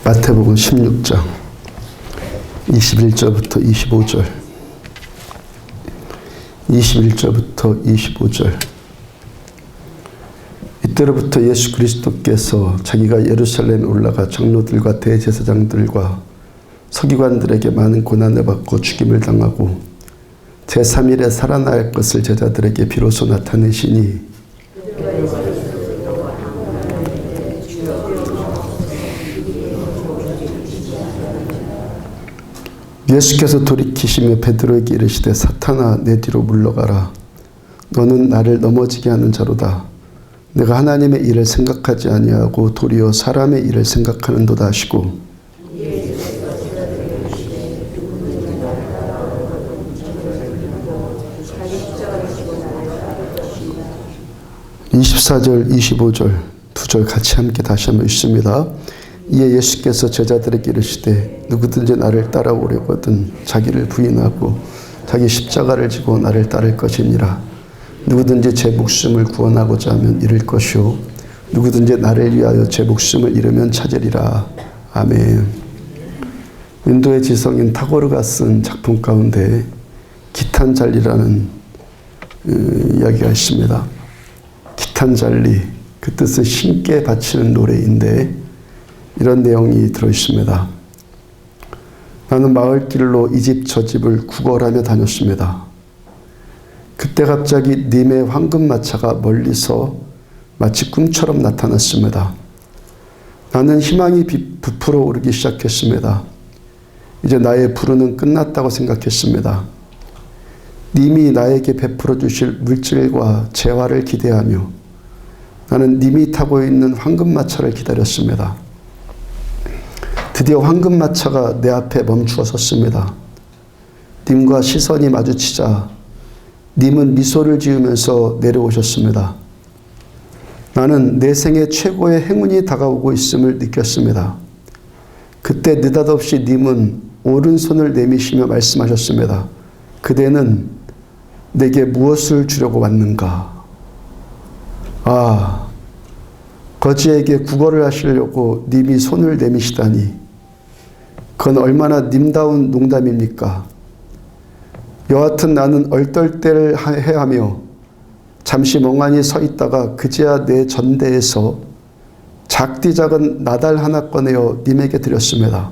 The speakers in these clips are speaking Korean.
마태복음 16장 21절부터 25절 21절부터 25절. 이때로부터 예수 그리스도께서 자기가 예루살렘에 올라가 장로들과 대제사장들과 서기관들에게 많은 고난을 받고 죽임을 당하고 제3일에 살아날 것을 제자들에게 비로소 나타내시니 예수께서 돌이키시며 베드로에게 이르시되 사탄아 내 뒤로 물러가라. 너는 나를 넘어지게 하는 자로다. 내가 하나님의 일을 생각하지 아니하고 도리어 사람의 일을 생각하는도다 하시고 24절 25절 두 절 같이 함께 다시 한번 읽습니다. 이에 예수께서 제자들에게 이르시되 누구든지 나를 따라오려거든 자기를 부인하고 자기 십자가를 지고 나를 따를 것이니라. 누구든지 제 목숨을 구원하고자 하면 잃을 것이요 누구든지 나를 위하여 제 목숨을 잃으면 찾으리라. 아멘. 인도의 지성인 타고르가 쓴 작품 가운데 기탄잘리라는 이야기가 있습니다. 기탄잘리, 그 뜻은 신께 바치는 노래인데 이런 내용이 들어있습니다. 나는 마을길로 이 집 저 집을 구걸하며 다녔습니다. 그때 갑자기 님의 황금마차가 멀리서 마치 꿈처럼 나타났습니다. 나는 희망이 부풀어 오르기 시작했습니다. 이제 나의 부르는 끝났다고 생각했습니다. 님이 나에게 베풀어 주실 물질과 재화를 기대하며 나는 님이 타고 있는 황금마차를 기다렸습니다. 드디어 황금마차가 내 앞에 멈추어 섰습니다. 님과 시선이 마주치자 님은 미소를 지으면서 내려오셨습니다. 나는 내 생애 최고의 행운이 다가오고 있음을 느꼈습니다. 그때 느닷없이 님은 오른손을 내미시며 말씀하셨습니다. 그대는 내게 무엇을 주려고 왔는가? 아, 거지에게 구걸을 하시려고 님이 손을 내미시다니 그건 얼마나 님다운 농담입니까? 여하튼 나는 얼떨때를 해하며 잠시 멍하니 서 있다가 그제야 내 전대에서 작디 작은 나달 하나 꺼내어 님에게 드렸습니다.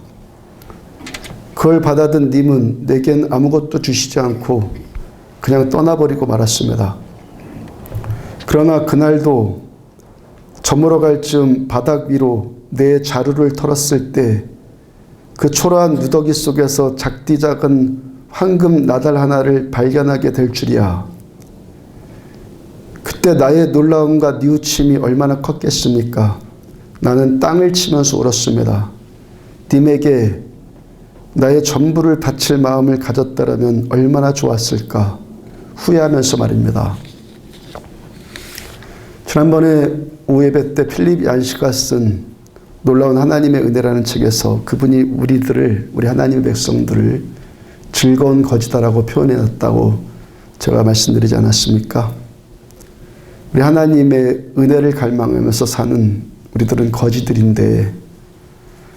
그걸 받아든 님은 내겐 아무것도 주시지 않고 그냥 떠나버리고 말았습니다. 그러나 그날도 저물어 갈 즈음 바닥 위로 내 자루를 털었을 때 그 초라한 누더기 속에서 작디 작은 황금 나달 하나를 발견하게 될 줄이야. 그때 나의 놀라움과 뉘우침이 얼마나 컸겠습니까? 나는 땅을 치면서 울었습니다. 님에게 나의 전부를 바칠 마음을 가졌다라면 얼마나 좋았을까 후회하면서 말입니다. 지난번에 오예배 때 필립 얀시가 쓴 놀라운 하나님의 은혜라는 책에서 그분이 우리 하나님의 백성들을 즐거운 거지다라고 표현해놨다고 제가 말씀드리지 않았습니까? 우리 하나님의 은혜를 갈망하면서 사는 우리들은 거지들인데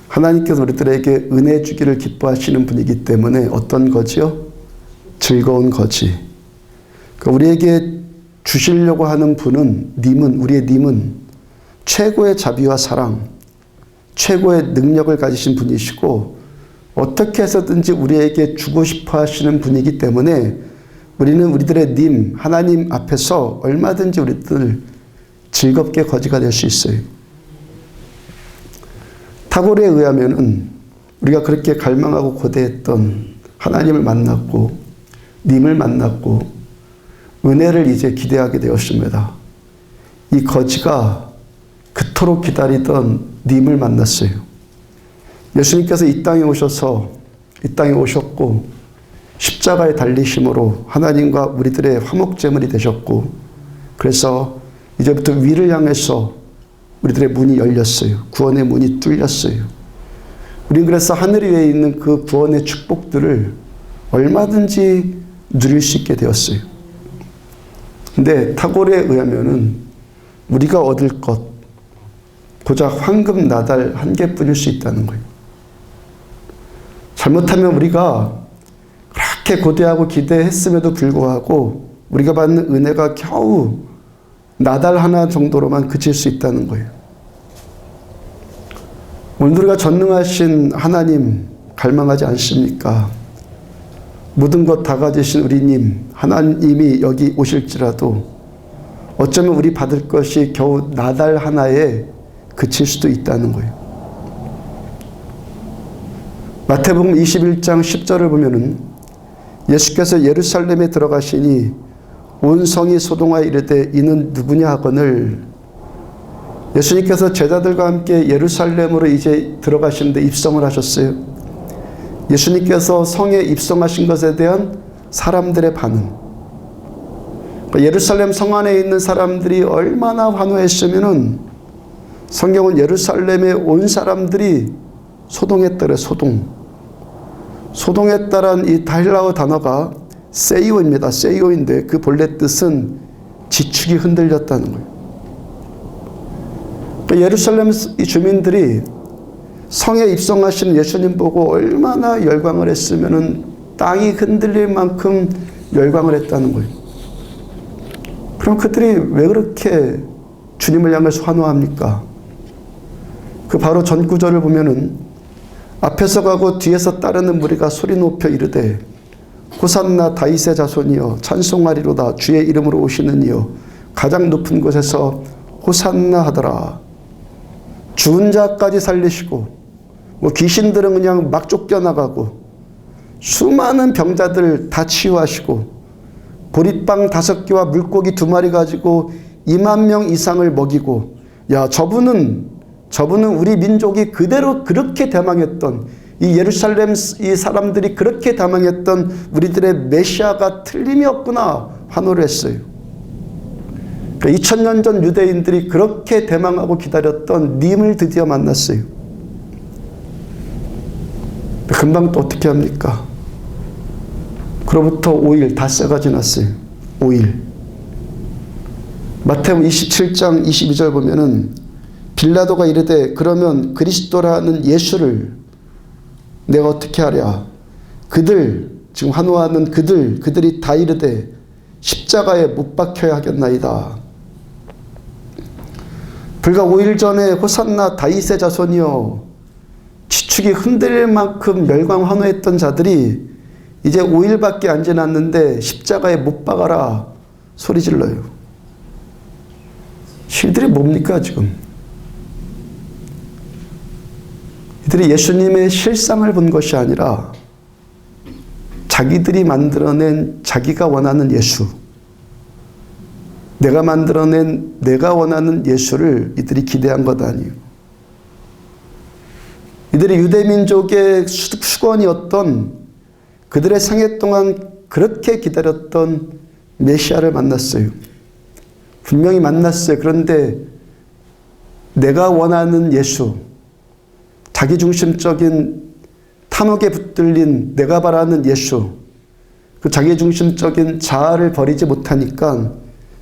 하나님께서 우리들에게 은혜 주기를 기뻐하시는 분이기 때문에 어떤 거지요? 즐거운 거지. 그러니까 우리에게 주시려고 하는 분은 우리의 님은 최고의 자비와 사랑, 최고의 능력을 가지신 분이시고 어떻게 해서든지 우리에게 주고 싶어 하시는 분이기 때문에 우리는 우리들의 님, 하나님 앞에서 얼마든지 우리들 즐겁게 거지가 될 수 있어요. 타고르에 의하면은 우리가 그렇게 갈망하고 고대했던 하나님을 만났고 님을 만났고 은혜를 이제 기대하게 되었습니다. 이 거지가 그토록 기다리던 님을 만났어요. 예수님께서 이 땅에 오셨고 십자가에 달리심으로 하나님과 우리들의 화목제물이 되셨고 그래서 이제부터 위를 향해서 우리들의 문이 열렸어요. 구원의 문이 뚫렸어요. 우리는 그래서 하늘 위에 있는 그 구원의 축복들을 얼마든지 누릴 수 있게 되었어요. 근데 타고르에 의하면은 우리가 얻을 것, 고작 황금 나달 한 개뿐일 수 있다는 거예요. 잘못하면 우리가 그렇게 고대하고 기대했음에도 불구하고 우리가 받는 은혜가 겨우 나달 하나 정도로만 그칠 수 있다는 거예요. 오늘 우리가 전능하신 하나님 갈망하지 않습니까? 모든 것 다 가지신 우리님 하나님이 여기 오실지라도 어쩌면 우리 받을 것이 겨우 나달 하나에 그칠 수도 있다는 거예요. 마태복음 21장 10절을 보면은 예수께서 예루살렘에 들어가시니 온 성이 소동하여 이르되 이는 누구냐 하거늘, 예수님께서 제자들과 함께 예루살렘으로 이제 들어가시는데 입성을 하셨어요. 예수님께서 성에 입성하신 것에 대한 사람들의 반응, 예루살렘 성 안에 있는 사람들이 얼마나 환호했으면은 성경은 예루살렘에 온 사람들이 소동했더래. 소동했다란 이 헬라어 단어가 세이오입니다. 세이오인데 그 본래 뜻은 지축이 흔들렸다는 거예요. 예루살렘 이 주민들이 성에 입성하신 예수님 보고 얼마나 열광을 했으면은 땅이 흔들릴 만큼 열광을 했다는 거예요. 그럼 그들이 왜 그렇게 주님을 향해서 환호합니까? 그 바로 전 구절을 보면은 앞에서 가고 뒤에서 따르는 무리가 소리 높여 이르되 호산나 다윗의 자손이여 찬송하리로다 주의 이름으로 오시는 이여 가장 높은 곳에서 호산나 하더라. 죽은 자까지 살리시고 귀신들은 그냥 막 쫓겨나가고 수많은 병자들 다 치유하시고 보리빵 5개와 물고기 2마리 가지고 2만 명 이상을 먹이고, 야 저분은 우리 민족이 그대로 그렇게 대망했던 이 예루살렘 이 사람들이 그렇게 대망했던 우리들의 메시아가 틀림이 없구나 환호를 했어요. 2000년 전 유대인들이 그렇게 대망하고 기다렸던 님을 드디어 만났어요. 금방 또 어떻게 합니까? 그로부터 5일 닷새가 지났어요. 5일. 마태복음 27장 22절 보면은 빌라도가 이르되 그러면 그리스도라는 예수를 내가 어떻게 하랴? 그들 지금 환호하는 그들이 다 이르되 십자가에 못 박혀야 하겠나이다. 불과 5일 전에 호산나 다윗의 자손이여 지축이 흔들릴 만큼 열광 환호했던 자들이 이제 5일밖에 안 지났는데 십자가에 못 박아라 소리 질러요. 이들이 뭡니까 지금? 이들이 예수님의 실상을 본 것이 아니라 자기들이 만들어낸 자기가 원하는 예수, 내가 만들어낸 내가 원하는 예수를 이들이 기대한 것 아니에요. 이들이 유대민족의 수건이었던 그들의 생애 동안 그렇게 기다렸던 메시아를 만났어요. 분명히 만났어요. 그런데 내가 원하는 예수, 자기중심적인 탐욕에 붙들린 내가 바라는 예수, 그 자기중심적인 자아를 버리지 못하니까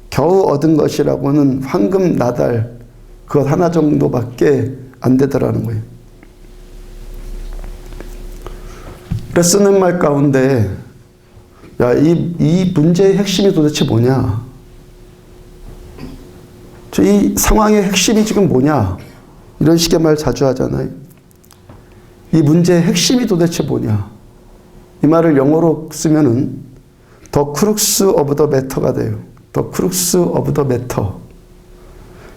겨우 얻은 것이라고는 황금 나달 그것 하나 정도밖에 안 되더라는 거예요. 그래서 쓰는 말 가운데 야, 이 문제의 핵심이 도대체 뭐냐? 이 상황의 핵심이 지금 뭐냐? 이런 식의 말 자주 하잖아요. 이 문제의 핵심이 도대체 뭐냐? 이 말을 영어로 쓰면은 The crux of the matter가 돼요. The crux of the matter.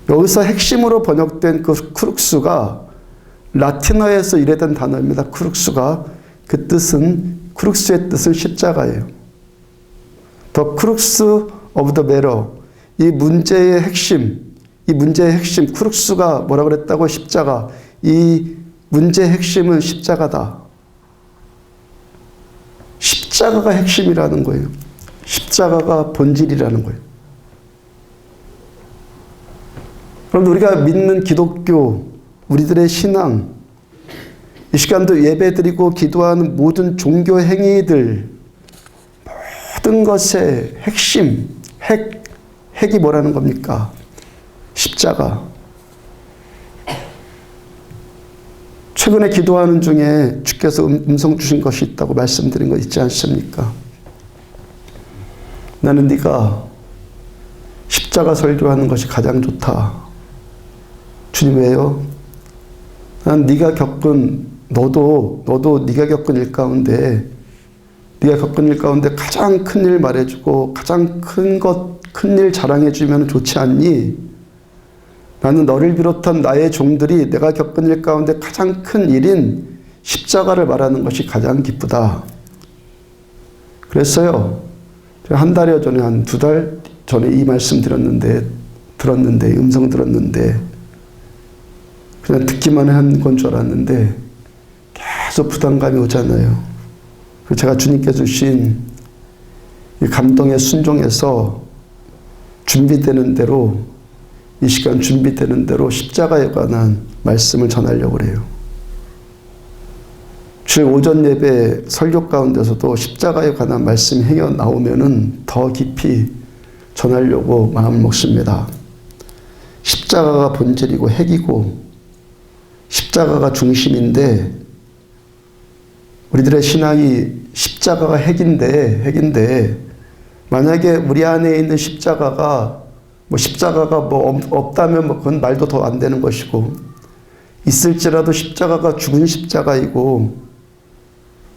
여기서 핵심으로 번역된 그 크룩스가 라틴어에서 유래된 단어입니다. 크룩스가 그 뜻은 크룩스의 뜻은 십자가예요. The crux of the matter. 이 문제의 핵심, 크룩스가 뭐라고 그랬다고? 십자가. 이 문제의 핵심은 십자가다. 십자가가 핵심이라는 거예요. 십자가가 본질이라는 거예요. 그럼 우리가 믿는 기독교, 우리들의 신앙, 이 시간도 예배드리고 기도하는 모든 종교 행위들, 모든 것의 핵심, 핵이 뭐라는 겁니까? 십자가. 최근에 기도하는 중에 주께서 음성 주신 것이 있다고 말씀드린 거 있지 않습니까? 나는 네가 십자가 설교하는 것이 가장 좋다. 주님 왜요? 난 네가 겪은 너도 네가 겪은 일 가운데 가장 큰 일 말해주고 가장 큰 일 자랑해주면 좋지 않니? 나는 너를 비롯한 나의 종들이 내가 겪은 일 가운데 가장 큰 일인 십자가를 말하는 것이 가장 기쁘다. 그랬어요. 제가 한 달여 전에 한 2달 전에 이 말씀 들었는데 음성 들었는데 그냥 듣기만 한 건 줄 알았는데 계속 부담감이 오잖아요. 그래서 제가 주님께 주신 이 감동에 순종해서 준비되는 대로 이 시간 준비되는 대로 십자가에 관한 말씀을 전하려고 그래요. 주일 오전 예배 설교 가운데서도 십자가에 관한 말씀이 행여 나오면은 더 깊이 전하려고 마음 먹습니다. 십자가가 본질이고 핵이고 십자가가 중심인데 우리들의 신앙이 십자가가 핵인데 만약에 우리 안에 있는 십자가가 없다면 그건 말도 더 안 되는 것이고 있을지라도 십자가가 죽은 십자가이고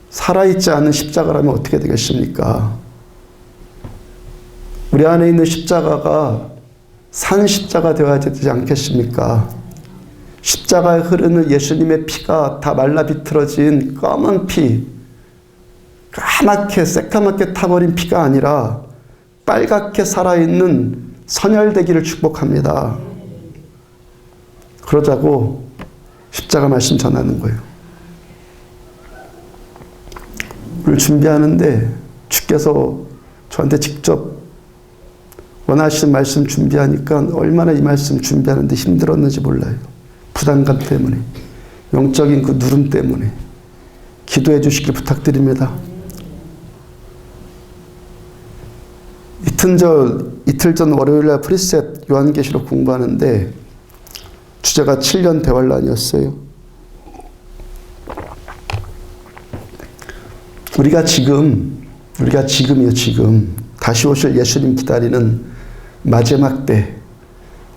살아있지 않은 십자가라면 어떻게 되겠습니까? 우리 안에 있는 십자가가 산 십자가 되어야 되지 않겠습니까? 십자가에 흐르는 예수님의 피가 다 말라 비틀어진 검은 피, 새까맣게 타버린 피가 아니라 빨갛게 살아있는 선혈되기를 축복합니다. 그러자고 십자가 말씀 전하는 거예요. 오늘 준비하는데 주께서 저한테 직접 원하시는 말씀 준비하니까 얼마나 이 말씀 준비하는데 힘들었는지 몰라요. 부담감 때문에, 영적인 그 누름 때문에 기도해 주시길 부탁드립니다. 이틀 전 월요일날 프리셋 요한계시록 공부하는데 주제가 7년 대환란이었어요. 우리가 지금이요, 지금 다시 오실 예수님 기다리는 마지막 때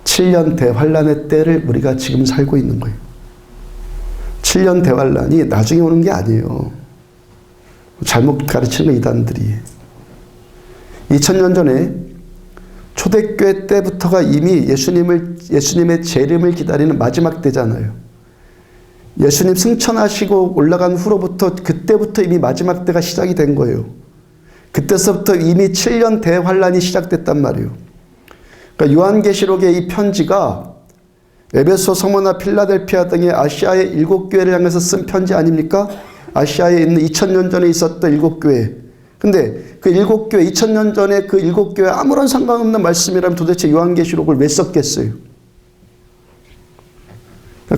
7년 대환란의 때를 우리가 지금 살고 있는 거예요. 7년 대환란이 나중에 오는 게 아니에요. 잘못 가르치는 거 이단들이. 2000년 전에 초대교회 때부터가 이미 예수님의 재림을 기다리는 마지막 때잖아요. 예수님 승천하시고 올라간 후로부터 그때부터 이미 마지막 때가 시작이 된 거예요. 그때서부터 이미 7년 대환란이 시작됐단 말이에요. 그러니까 요한계시록의 이 편지가 에베소, 서머나, 필라델피아 등의 아시아의 7교회를 향해서 쓴 편지 아닙니까? 아시아에 있는 2000년 전에 있었던 7교회. 근데 그 7교회, 2000년 전에 그 7교회 아무런 상관없는 말씀이라면 도대체 요한계시록을 왜 썼겠어요?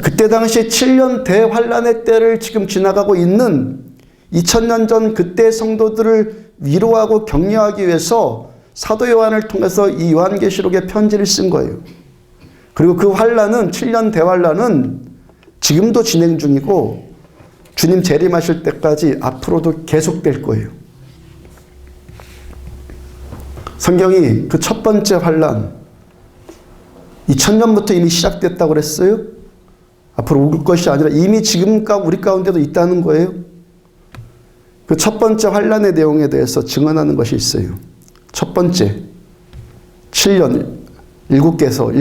그때 당시 7년 대환란의 때를 지금 지나가고 있는 2000년 전 그때 성도들을 위로하고 격려하기 위해서 사도 요한을 통해서 이 요한계시록의 편지를 쓴 거예요. 그리고 그 환란은 7년 대환란은 지금도 진행 중이고 주님 재림하실 때까지 앞으로도 계속될 거예요. 성경이 그 첫 번째 환란 2000년부터 이미 시작됐다고 그랬어요. 앞으로 올 것이 아니라 이미 지금 우리 가운데도 있다는 거예요. 그 첫 번째 환란의 내용에 대해서 증언하는 것이 있어요. 첫 번째 7년 7개에서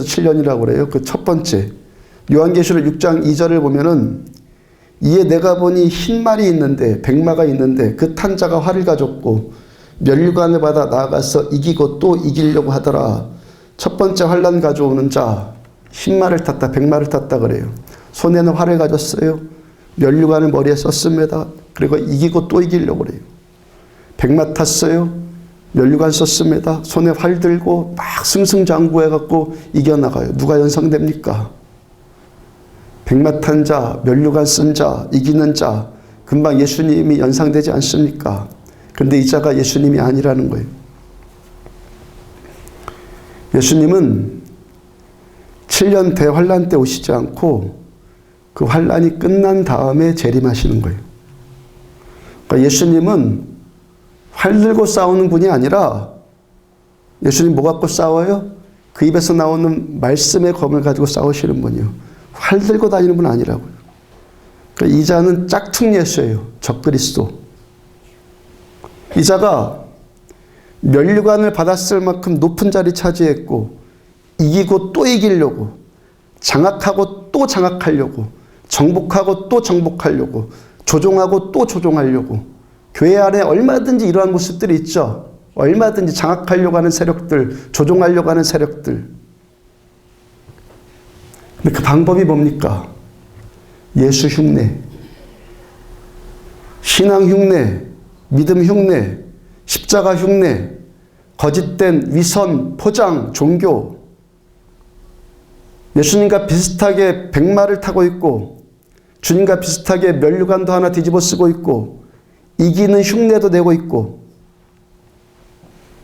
7년이라고 그래요. 그 첫 번째 요한계시록 6장 2절을 보면은 이에 내가 보니 흰 말이 있는데 백마가 있는데 그 탄 자가 활을 가졌고 면류관을 받아 나아가서 이기고 또 이기려고 하더라. 첫 번째 환란 가져오는 자 흰 말을 탔다 백마를 탔다 그래요. 손에는 활을 가졌어요. 면류관을 머리에 썼습니다. 그리고 이기고 또 이기려고 그래요. 백마 탔어요. 면류관 썼습니다. 손에 활 들고 막 승승장구해갖고 이겨나가요. 누가 연상됩니까? 백마 탄 자, 면류관 쓴 자, 이기는 자, 금방 예수님이 연상되지 않습니까? 그런데 이 자가 예수님이 아니라는 거예요. 예수님은 7년 대환란 때 오시지 않고 그 환란이 끝난 다음에 재림하시는 거예요. 그러니까 예수님은 활 들고 싸우는 분이 아니라 예수님 뭐 갖고 싸워요? 그 입에서 나오는 말씀의 검을 가지고 싸우시는 분이요. 활 들고 다니는 분 아니라고요. 그러니까 이 자는 짝퉁 예수예요. 적그리스도. 이 자가 면류관을 받았을 만큼 높은 자리 차지했고 이기고 또 이기려고 장악하고 또 장악하려고 정복하고 또 정복하려고 조종하고 또 조종하려고 교회 안에 얼마든지 이러한 모습들이 있죠. 얼마든지 장악하려고 하는 세력들, 조종하려고 하는 세력들. 근데 그 방법이 뭡니까? 예수 흉내, 신앙 흉내, 믿음 흉내, 십자가 흉내, 거짓된 위선, 포장, 종교. 예수님과 비슷하게 백마를 타고 있고 주님과 비슷하게 면류관도 하나 뒤집어 쓰고 있고 이기는 흉내도 내고 있고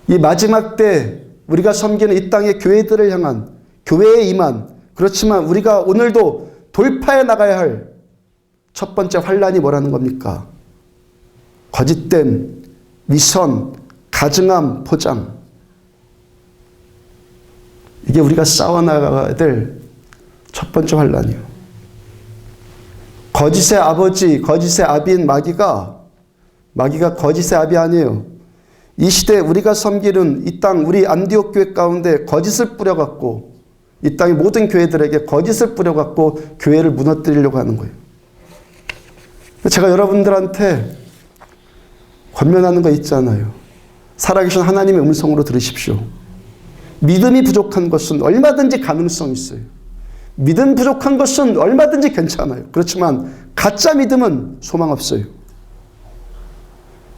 이 마지막 때 우리가 섬기는 이 땅의 교회들을 향한 교회에 임한 그렇지만 우리가 오늘도 돌파해 나가야 할 첫 번째 환란이 뭐라는 겁니까? 거짓된 위선, 가증함, 포장. 이게 우리가 싸워나가야 될 첫 번째 환란이에요. 거짓의 아버지, 거짓의 아비인 마귀가 거짓의 아비 아니에요. 이 시대에 우리가 섬기는 이 땅 우리 안디옥 교회 가운데 거짓을 뿌려갖고 이 땅의 모든 교회들에게 거짓을 뿌려갖고 교회를 무너뜨리려고 하는 거예요. 제가 여러분들한테 권면하는 거 있잖아요. 살아계신 하나님의 음성으로 들으십시오. 믿음이 부족한 것은 얼마든지 가능성이 있어요. 믿음 부족한 것은 얼마든지 괜찮아요. 그렇지만 가짜 믿음은 소망 없어요.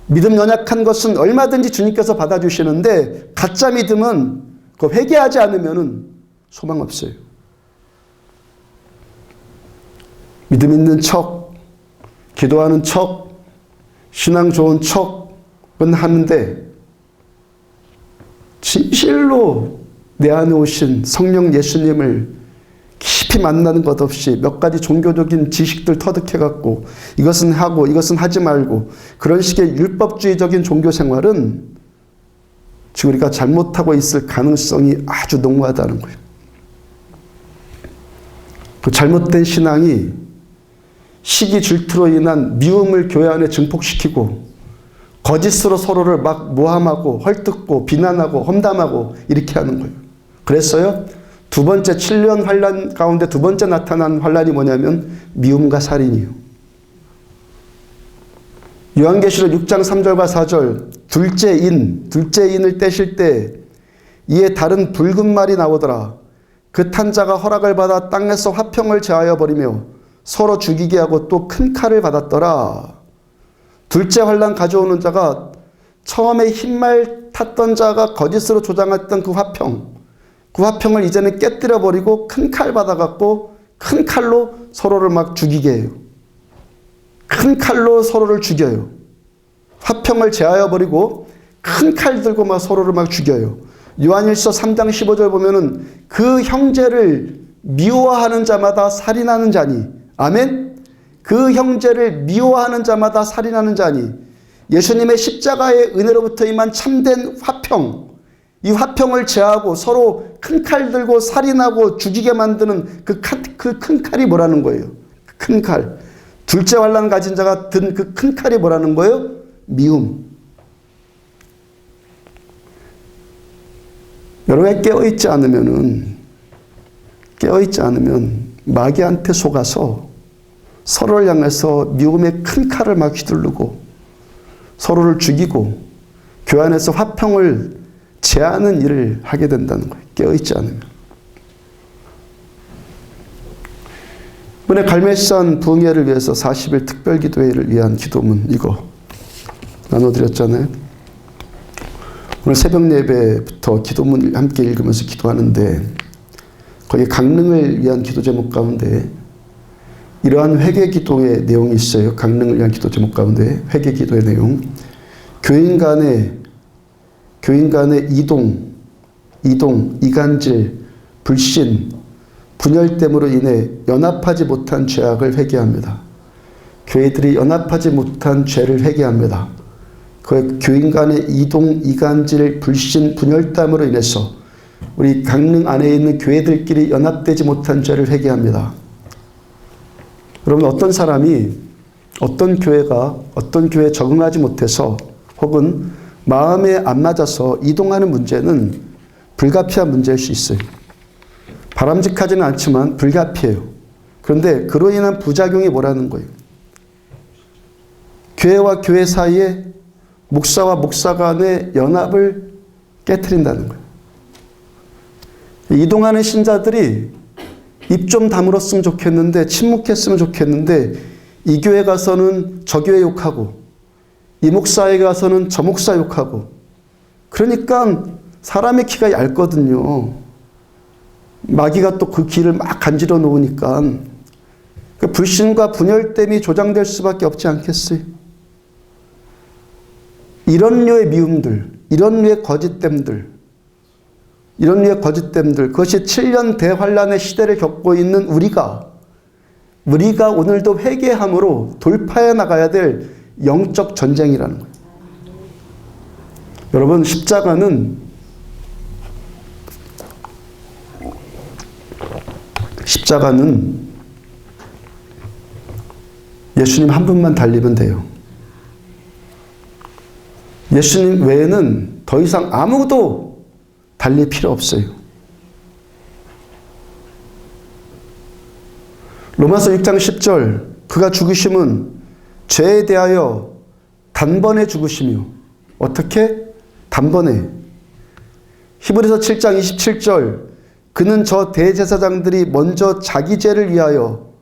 믿음 연약한 것은 얼마든지 주님께서 받아주시는데 가짜 믿음은 그 회개하지 않으면 소망 없어요. 믿음 있는 척, 기도하는 척, 신앙 좋은 척은 하는데 진실로 내 안에 오신 성령 예수님을 깊이 만나는 것 없이 몇 가지 종교적인 지식들 터득해갖고 이것은 하고 이것은 하지 말고 그런 식의 율법주의적인 종교 생활은 지금 우리가 잘못하고 있을 가능성이 아주 농후하다는 거예요. 그 잘못된 신앙이 시기 질투로 인한 미움을 교회 안에 증폭시키고 거짓으로 서로를 막 모함하고 헐뜯고 비난하고 험담하고 이렇게 하는 거예요. 그랬어요? 두 번째 7년 환란 가운데 두 번째 나타난 환란이 뭐냐면 미움과 살인이에요. 요한계시록 6장 3절과 4절 둘째 인을 떼실 때 이에 다른 붉은 말이 나오더라. 그 탄 자가 허락을 받아 땅에서 화평을 제하여 버리며 서로 죽이게 하고 또 큰 칼을 받았더라. 둘째 환란 가져오는 자가 처음에 흰말 탔던 자가 거짓으로 조장했던 그 화평을 이제는 깨뜨려 버리고 큰 칼 받아갖고 큰 칼로 서로를 막 죽이게 해요. 큰 칼로 서로를 죽여요. 화평을 제하여 버리고 큰 칼 들고 막 서로를 막 죽여요. 요한일서 3장 15절 보면은 그 형제를 미워하는 자마다 살인하는 자니. 아멘? 그 형제를 미워하는 자마다 살인하는 자니. 예수님의 십자가의 은혜로부터 임한 참된 화평. 이 화평을 제하고 서로 큰 칼 들고 살인하고 죽이게 만드는 그 큰 칼이 뭐라는 거예요? 큰 칼. 둘째 환란 가진 자가 든 그 큰 칼이 뭐라는 거예요? 미움. 여러분이 깨어있지 않으면 마귀한테 속아서 서로를 향해서 미움의 큰 칼을 막 휘두르고 서로를 죽이고 교회 안에서 화평을 제하는 일을 하게 된다는 거예요. 깨어있지 않으면. 이번에 갈멜산 부흥회를 위해서 40일 특별기도회를 위한 기도문 이거 나눠드렸잖아요. 오늘 새벽 예배부터 기도문을 함께 읽으면서 기도하는데 거기 강릉을 위한 기도 제목 가운데 이러한 회개 기도의 내용이 있어요. 강릉을 위한 기도 제목 가운데 회개 기도의 내용. 교인 간의 이동, 이간질, 불신, 분열됨으로 인해 연합하지 못한 죄악을 회개합니다. 교회들이 연합하지 못한 죄를 회개합니다. 그 교인 간의 이동, 이간질, 불신, 분열됨으로 인해서 우리 강릉 안에 있는 교회들끼리 연합되지 못한 죄를 회개합니다. 여러분, 어떤 사람이 어떤 교회에 적응하지 못해서 혹은 마음에 안 맞아서 이동하는 문제는 불가피한 문제일 수 있어요. 바람직하지는 않지만 불가피해요. 그런데 그로 인한 부작용이 뭐라는 거예요? 교회와 교회 사이에 목사와 목사 간의 연합을 깨트린다는 거예요. 이동하는 신자들이 입 좀 다물었으면 좋겠는데, 침묵했으면 좋겠는데, 이 교회 가서는 저 교회 욕하고, 이 목사에 가서는 저 목사 욕하고, 그러니까 사람의 키가 얇거든요. 마귀가 또 그 길을 막 간지러 놓으니까 그 불신과 분열됨이 조장될 수밖에 없지 않겠어요? 이런 류의 미움들, 이런 류의 거짓됨들, 그것이 7년 대환란의 시대를 겪고 있는 우리가 오늘도 회개함으로 돌파해 나가야 될 영적 전쟁이라는 거예요. 여러분, 십자가는 예수님 한 분만 달리면 돼요. 예수님 외에는 더 이상 아무도 달릴 필요 없어요. 로마서 6장 10절, 그가 죽으심은 죄에 대하여 단번에 죽으시며, 어떻게? 단번에. 히브리서 7장 27절, 그는 저 대제사장들이 먼저 자기 죄를 위하고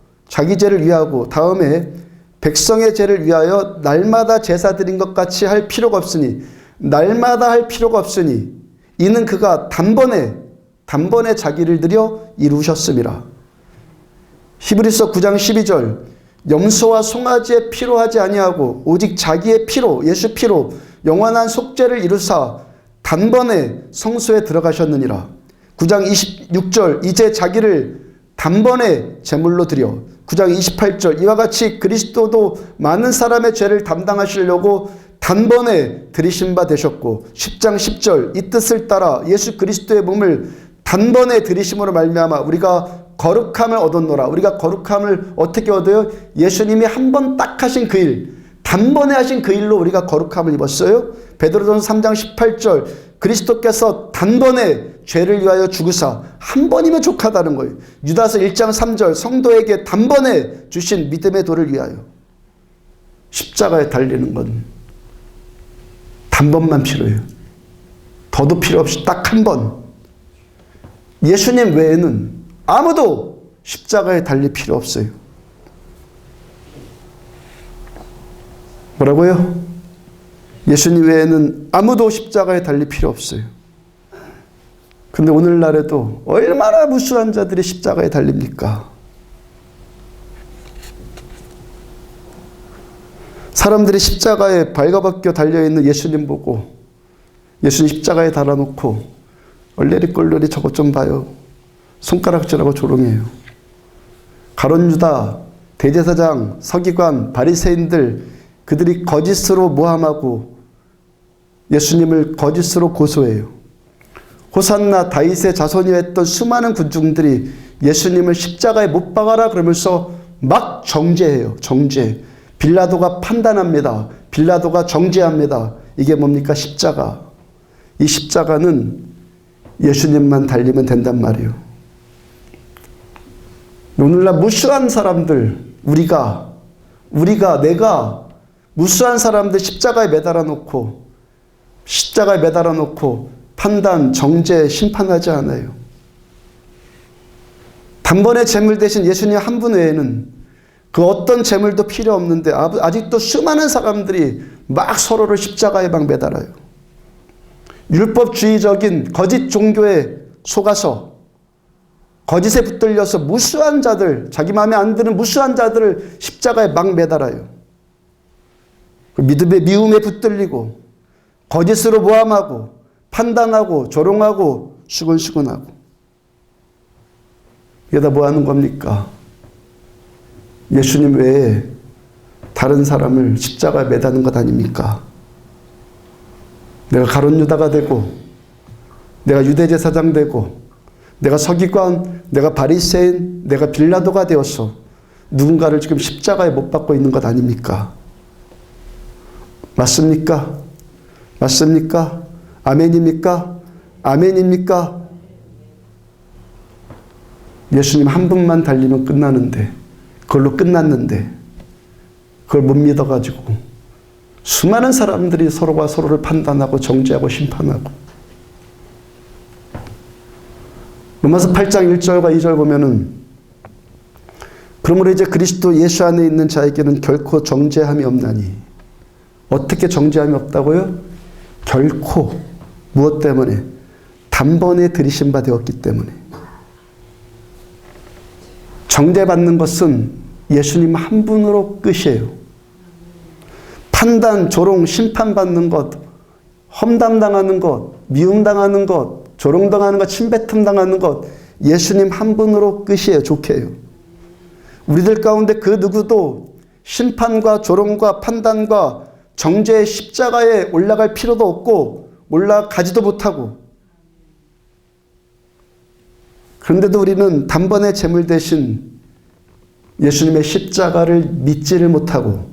다음에 백성의 죄를 위하여 날마다 제사 드린 것 같이 할 필요가 없으니, 이는 그가 단번에 자기를 드려 이루셨음이라. 히브리서 9장 12절, 염소와 송아지의 피로 하지 아니하고 오직 자기의 피로, 예수 피로 영원한 속죄를 이루사 단번에 성소에 들어가셨느니라. 9장 26절, 이제 자기를 단번에 제물로 드려. 9장 28절, 이와 같이 그리스도도 많은 사람의 죄를 담당하시려고 단번에 들이신 바 되셨고, 10장 10절, 이 뜻을 따라 예수 그리스도의 몸을 단번에 들이심으로 말미암아 우리가 거룩함을 얻었노라. 우리가 거룩함을 어떻게 얻어요? 예수님이 한 번 딱 하신 그 일, 단번에 하신 그 일로 우리가 거룩함을 입었어요. 베드로전서 3장 18절, 그리스도께서 단번에 죄를 위하여 죽으사 한 번이면 족하다는 거예요. 유다서 1장 3절, 성도에게 단번에 주신 믿음의 도를 위하여. 십자가에 달리는 건 단번만 필요해요. 더도 필요 없이 딱 한 번. 예수님 외에는 아무도 십자가에 달릴 필요 없어요. 뭐라고요? 예수님 외에는 아무도 십자가에 달릴 필요 없어요. 근데 오늘날에도 얼마나 무수한 자들이 십자가에 달립니까? 사람들이 십자가에 발가벗겨 달려있는 예수님 보고, 예수님 십자가에 달아놓고 얼레리 꼴레리 저것 좀 봐요. 손가락질하고 조롱해요. 가룟 유다, 대제사장, 서기관, 바리새인들, 그들이 거짓으로 모함하고 예수님을 거짓으로 고소해요. 호산나 다윗의 자손이라 했던 수많은 군중들이 예수님을 십자가에 못 박아라 그러면서 막 정죄해요. 정죄. 빌라도가 판단합니다. 빌라도가 정죄합니다. 이게 뭡니까? 십자가. 이 십자가는 예수님만 달리면 된단 말이에요. 오늘날 무수한 사람들, 내가 무수한 사람들 십자가에 매달아 놓고 판단, 정죄, 심판하지 않아요. 단번에 제물 대신 예수님 한 분 외에는 그 어떤 제물도 필요 없는데 아직도 수많은 사람들이 막 서로를 십자가에 막 매달아요. 율법주의적인 거짓 종교에 속아서 거짓에 붙들려서 무수한 자들, 자기 마음에 안 드는 무수한 자들을 십자가에 막 매달아요. 믿음의 미움에 붙들리고 거짓으로 모함하고 판단하고 조롱하고 수근수근하고. 이게 다 뭐 하는 겁니까? 예수님 외에 다른 사람을 십자가에 매다는 것 아닙니까? 내가 가룟 유다가 되고, 내가 유대 제사장 되고, 내가 서기관, 내가 바리새인, 내가 빌라도가 되어서 누군가를 지금 십자가에 못 박고 있는 것 아닙니까? 맞습니까? 맞습니까? 아멘입니까? 아멘입니까? 예수님 한 분만 달리면 끝나는데, 그걸로 끝났는데, 그걸 못 믿어가지고 수많은 사람들이 서로가 서로를 판단하고 정죄하고 심판하고. 로마서 8장 1절과 2절 보면은, 그러므로 이제 그리스도 예수 안에 있는 자에게는 결코 정죄함이 없나니. 어떻게 정죄함이 없다고요? 결코. 무엇 때문에? 단번에 들이신 바 되었기 때문에. 정죄받는 것은 예수님 한 분으로 끝이에요. 판단, 조롱, 심판받는 것, 험담당하는 것, 미움당하는 것, 조롱당하는 것, 침뱉음당하는 것, 예수님 한 분으로 끝이에요. 좋게 해요. 우리들 가운데 그 누구도 심판과 조롱과 판단과 정죄의 십자가에 올라갈 필요도 없고 올라가지도 못하고, 그런데도 우리는 단번에 제물 대신 예수님의 십자가를 믿지를 못하고,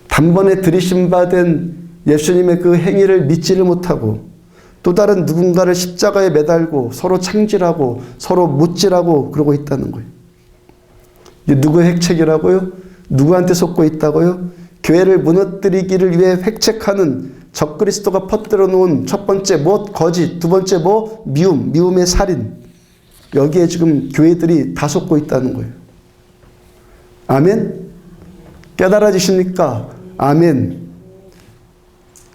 단번에 들이심받은 예수님의 그 행위를 믿지를 못하고, 또 다른 누군가를 십자가에 매달고 서로 창질하고 서로 못질하고 그러고 있다는 거예요. 이게 누구의 획책이라고요? 누구한테 속고 있다고요? 교회를 무너뜨리기를 위해 획책하는 적그리스도가 퍼뜨려 놓은 첫 번째 못, 거짓, 두 번째 뭐? 미움, 미움의 살인. 여기에 지금 교회들이 다 속고 있다는 거예요. 아멘? 깨달아지십니까? 아멘.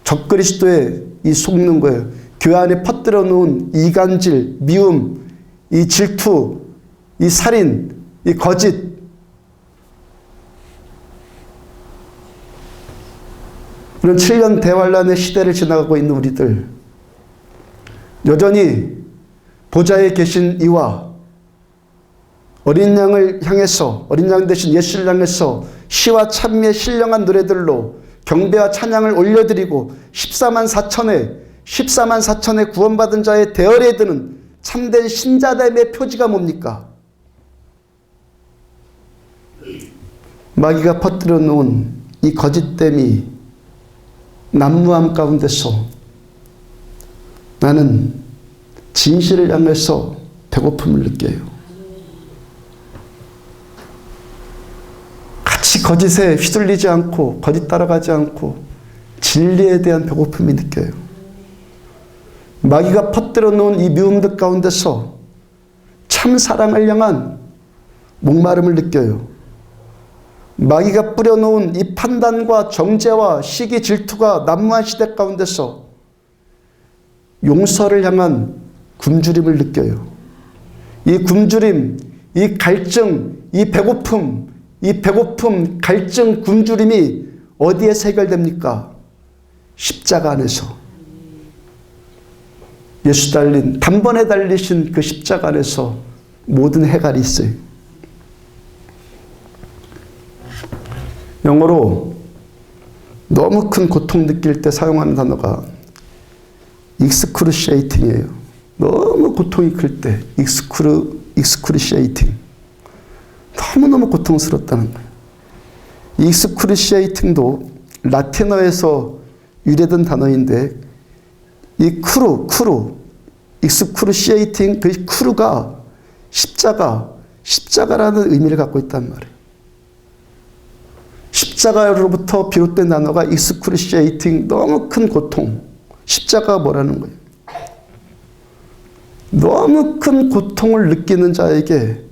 적그리스도에 이 속는 거예요. 교회 안에 퍼뜨려 놓은 이간질, 미움, 이 질투, 이 살인, 이 거짓. 이런 7년 대환란의 시대를 지나가고 있는 우리들, 여전히 보좌에 계신 이와 어린 양을 향해서, 어린 양 대신 예수를 향해서 시와 찬미의 신령한 노래들로 경배와 찬양을 올려드리고 14만 4천의 구원받은 자의 대열에 드는 참된 신자됨의 표지가 뭡니까? 마귀가 퍼뜨려 놓은 이 거짓됨이 난무함 가운데서 나는 진실을 향해서 배고픔을 느껴요. 같이 거짓에 휘둘리지 않고 거짓 따라가지 않고 진리에 대한 배고픔이 느껴요. 마귀가 퍼뜨려 놓은 이 미움들 가운데서 참 사랑을 향한 목마름을 느껴요. 마귀가 뿌려놓은 이 판단과 정죄와 시기 질투가 난무한 시대 가운데서 용서를 향한 굶주림을 느껴요. 이 굶주림, 이 갈증, 이 배고픔, 갈증, 굶주림이 어디에서 해결됩니까? 십자가 안에서. 예수 달린, 단번에 달리신 그 십자가 안에서 모든 해결이 있어요. 영어로 너무 큰 고통 느낄 때 사용하는 단어가 excruciating이에요. 너무 고통이 클 때 excruciating. 너무너무 고통스럽다는 거예요. excruciating도 라틴어에서 유래된 단어인데, 이 excruciating, 그 크루가 십자가라는 의미를 갖고 있단 말이에요. 십자가로부터 비롯된 단어가 excruciating, 너무 큰 고통. 십자가가 뭐라는 거예요? 너무 큰 고통을 느끼는 자에게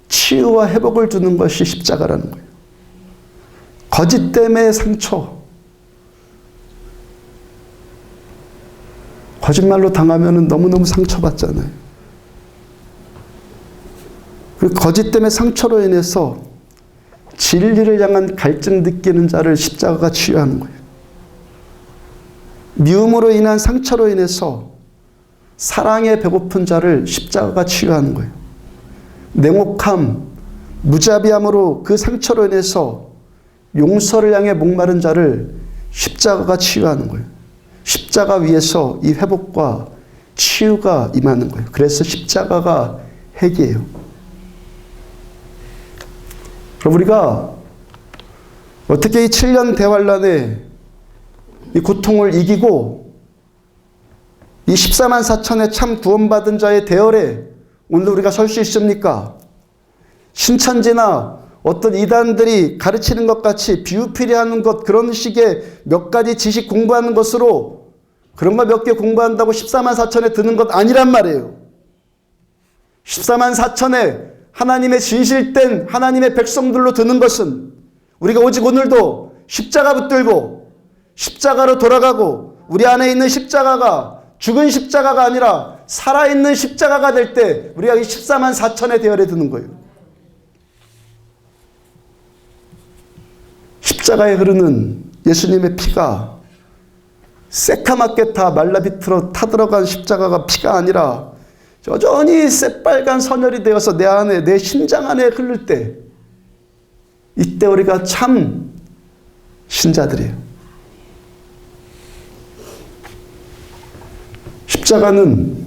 치유와 회복을 주는 것이 십자가라는 거예요. 거짓 때문에 상처. 거짓말로 당하면 너무너무 상처받잖아요. 그 거짓 때문에 상처로 인해서 진리를 향한 갈증 느끼는 자를 십자가가 치유하는 거예요. 미움으로 인한 상처로 인해서 사랑에 배고픈 자를 십자가가 치유하는 거예요. 냉혹함, 무자비함으로 그 상처로 인해서 용서를 향해 목마른 자를 십자가가 치유하는 거예요. 십자가 위에서 이 회복과 치유가 임하는 거예요. 그래서 십자가가 핵이에요. 그럼 우리가 어떻게 이 7년 대환란의 이 고통을 이기고 이 14만 4천의 참 구원받은 자의 대열에 오늘 우리가 설 수 있습니까? 신천지나 어떤 이단들이 가르치는 것 같이 비유필이하는 것, 그런 식의 몇 가지 지식 공부하는 것으로 그런 거 몇 개 공부한다고 14만 4천에 드는 것 아니란 말이에요. 14만 4천에 하나님의 진실된 하나님의 백성들로 드는 것은 우리가 오직 오늘도 십자가 붙들고 십자가로 돌아가고 우리 안에 있는 십자가가 죽은 십자가가 아니라 살아있는 십자가가 될 때 우리가 이 14만 4천의 대열에 드는 거예요. 십자가에 흐르는 예수님의 피가 새카맣게 다 말라비틀어 타들어간 십자가가 피가 아니라 여전히 새빨간 선혈이 되어서 내 안에, 내 심장 안에 흐를 때, 이때 우리가 참 신자들이에요. 십자가는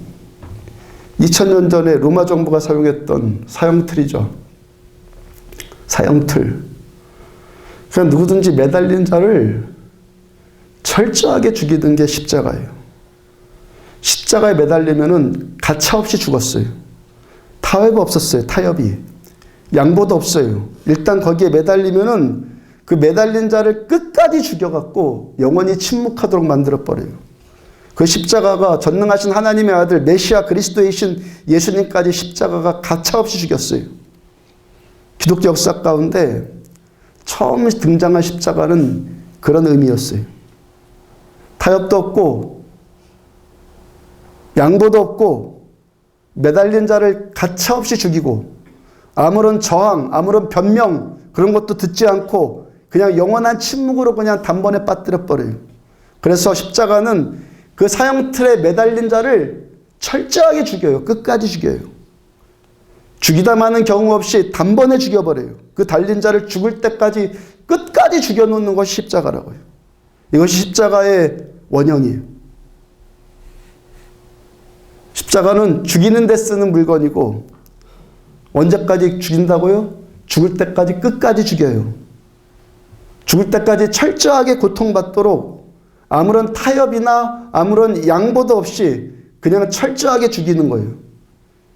2000년 전에 로마 정부가 사용했던 사형틀이죠. 사형틀. 그냥 누구든지 매달린 자를 철저하게 죽이는 게 십자가예요. 십자가에 매달리면은 가차없이 죽었어요. 타협이 없었어요. 타협이. 양보도 없어요. 일단 거기에 매달리면은 그 매달린 자를 끝까지 죽여갖고 영원히 침묵하도록 만들어버려요. 그 십자가가 전능하신 하나님의 아들 메시아 그리스도이신 예수님까지 십자가가 가차없이 죽였어요. 기독교 역사 가운데 처음 등장한 십자가는 그런 의미였어요. 타협도 없고 양보도 없고 매달린 자를 가차없이 죽이고 아무런 저항, 아무런 변명 그런 것도 듣지 않고 그냥 영원한 침묵으로 그냥 단번에 빠뜨려 버려요. 그래서 십자가는 그 사형틀에 매달린 자를 철저하게 죽여요. 끝까지 죽여요. 죽이다 마는 경우 없이 단번에 죽여버려요. 그 달린 자를 죽을 때까지 끝까지 죽여놓는 것이 십자가라고요. 이것이 십자가의 원형이에요. 십자가는 죽이는 데 쓰는 물건이고 언제까지 죽인다고요? 죽을 때까지 끝까지 죽여요. 죽을 때까지 철저하게 고통받도록 아무런 타협이나 아무런 양보도 없이 그냥 철저하게 죽이는 거예요.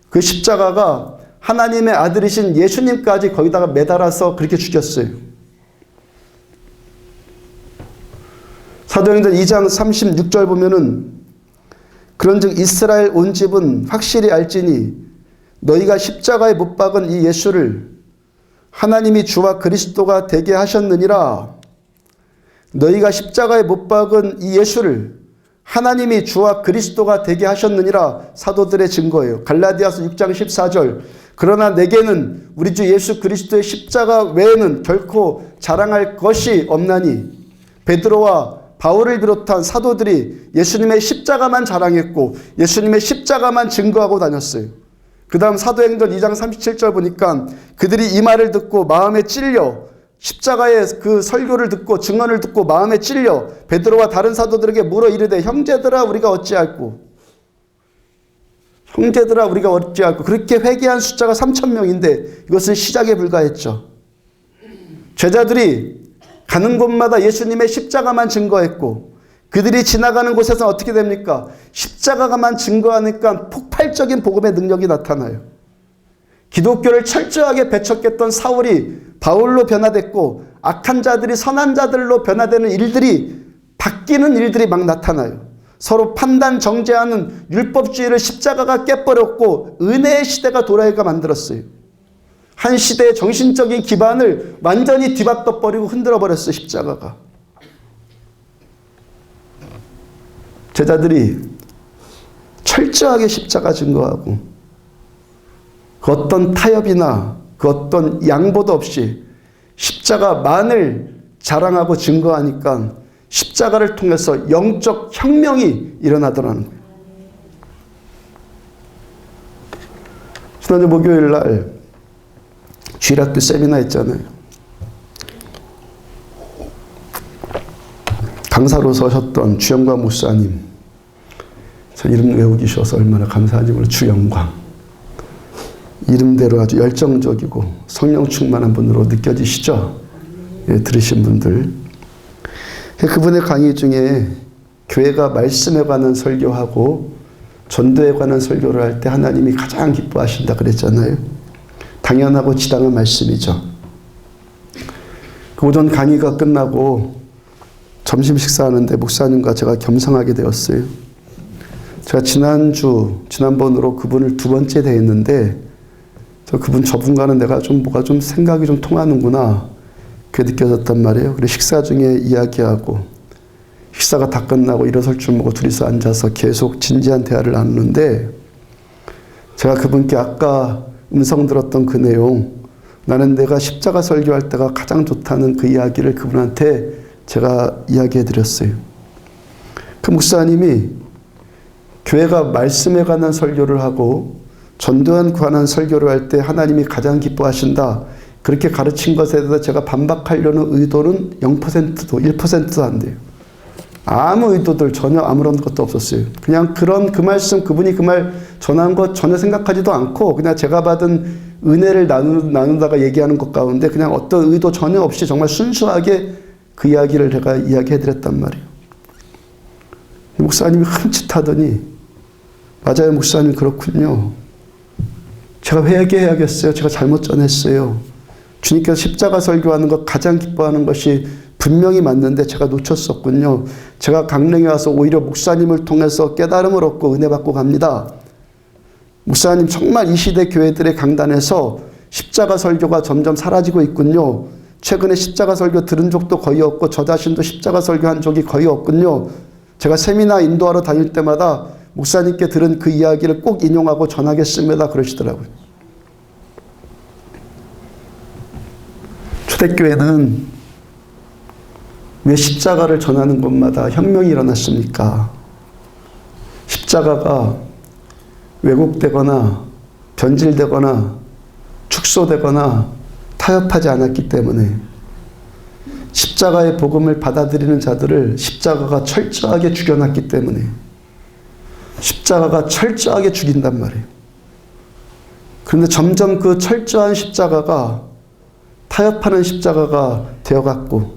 그 십자가가 하나님의 아들이신 예수님까지 거기다가 매달아서 그렇게 죽였어요. 사도행전 2장 36절 보면은 그런즉 이스라엘 온 집은 확실히 알지니 너희가 십자가에 못 박은 이 예수를 하나님이 주와 그리스도가 되게 하셨느니라. 너희가 십자가에 못 박은 이 예수를 하나님이 주와 그리스도가 되게 하셨느니라. 사도들의 증거예요. 갈라디아서 6장 14절. 그러나 내게는 우리 주 예수 그리스도의 십자가 외에는 결코 자랑할 것이 없나니. 베드로와 바울을 비롯한 사도들이 예수님의 십자가만 자랑했고 예수님의 십자가만 증거하고 다녔어요. 그 다음 사도행전 2장 37절 보니까 그들이 이 말을 듣고 마음에 찔려 십자가의 그 설교를 듣고 증언을 듣고 마음에 찔려 베드로와 다른 사도들에게 물어 이르되 형제들아 우리가 어찌할꼬. 형제들아 우리가 어찌할꼬. 그렇게 회개한 숫자가 3,000명인데 이것은 시작에 불과했죠. 제자들이 가는 곳마다 예수님의 십자가만 증거했고 그들이 지나가는 곳에서 어떻게 됩니까? 십자가만 증거하니까 폭발적인 복음의 능력이 나타나요. 기독교를 철저하게 배척했던 사울이 바울로 변화됐고 악한 자들이 선한 자들로 변화되는 일들이 바뀌는 일들이 막 나타나요. 서로 판단 정죄하는 율법주의를 십자가가 깨버렸고 은혜의 시대가 돌아오게 만들었어요. 한 시대의 정신적인 기반을 완전히 뒤바꿔버리고 흔들어버렸어요. 십자가가. 제자들이 철저하게 십자가 증거하고 그 어떤 타협이나 그 어떤 양보도 없이 십자가만을 자랑하고 증거하니까 십자가를 통해서 영적 혁명이 일어나더라는 거예요. 지난주 목요일 날 주일학교 세미나 있잖아요. 강사로 서셨던 주영광 목사님, 저 이름 외우기 쉬워서 얼마나 감사한지 몰라요. 주영광. 이름대로 아주 열정적이고 성령 충만한 분으로 느껴지시죠? 예, 들으신 분들. 그분의 강의 중에 교회가 말씀에 관한 설교하고 전도에 관한 설교를 할 때 하나님이 가장 기뻐하신다 그랬잖아요. 당연하고 지당한 말씀이죠. 오전 강의가 끝나고 점심 식사하는데 목사님과 제가 겸상하게 되었어요. 제가 지난번으로 그분을 두 번째 대했는데 저분과는 내가 뭐가 생각이 좀 통하는구나. 그게 느껴졌단 말이에요. 그래서 식사 중에 이야기하고 식사가 다 끝나고 일어설 줄 모르고 둘이서 앉아서 계속 진지한 대화를 나누는데 제가 그분께 아까 음성 들었던 그 내용, 나는 내가 십자가 설교할 때가 가장 좋다는 그 이야기를 그분한테 제가 이야기해 드렸어요. 그 목사님이 교회가 말씀에 관한 설교를 하고 전도에 관한 설교를 할 때 하나님이 가장 기뻐하신다. 그렇게 가르친 것에 대해서 제가 반박하려는 의도는 0%도 1%도 안 돼요. 아무 의도들 전혀 아무런 것도 없었어요. 그냥 그 말씀, 그분이 그 말 전한 것 전혀 생각하지도 않고 그냥 제가 받은 은혜를 나누다가 얘기하는 것 가운데 그냥 어떤 의도 전혀 없이 정말 순수하게 그 이야기를 제가 이야기해드렸단 말이에요. 목사님이 흠칫하더니 맞아요, 목사님 그렇군요. 제가 회개해야겠어요. 제가 잘못 전했어요. 주님께서 십자가 설교하는 것 가장 기뻐하는 것이 분명히 맞는데 제가 놓쳤었군요. 제가 강릉에 와서 오히려 목사님을 통해서 깨달음을 얻고 은혜 받고 갑니다. 목사님 정말 이 시대 교회들의 강단에서 십자가 설교가 점점 사라지고 있군요. 최근에 십자가 설교 들은 적도 거의 없고 저 자신도 십자가 설교한 적이 거의 없군요. 제가 세미나 인도하러 다닐 때마다 목사님께 들은 그 이야기를 꼭 인용하고 전하겠습니다. 그러시더라고요. 초대교회는 왜 십자가를 전하는 곳마다 혁명이 일어났습니까? 십자가가 왜곡되거나 변질되거나 축소되거나 타협하지 않았기 때문에 십자가의 복음을 받아들이는 자들을 십자가가 철저하게 죽여놨기 때문에 십자가가 철저하게 죽인단 말이에요. 그런데 점점 그 철저한 십자가가 타협하는 십자가가 되어갔고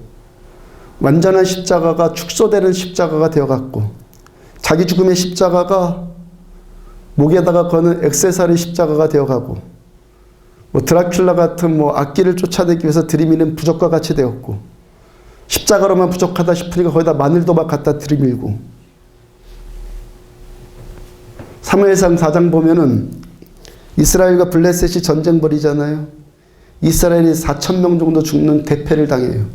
완전한 십자가가 축소되는 십자가가 되어갔고 자기 죽음의 십자가가 목에다가 거는 액세서리 십자가가 되어가고 드라큘라 같은 악기를 쫓아내기 위해서 들이미는 부적과 같이 되었고 십자가로만 부족하다 싶으니까 거기다 마늘도 막 갖다 들이밀고 사무엘상 4장 보면은 이스라엘과 블레셋이 전쟁 벌이잖아요. 이스라엘이 4,000명 정도 죽는 대패를 당해요.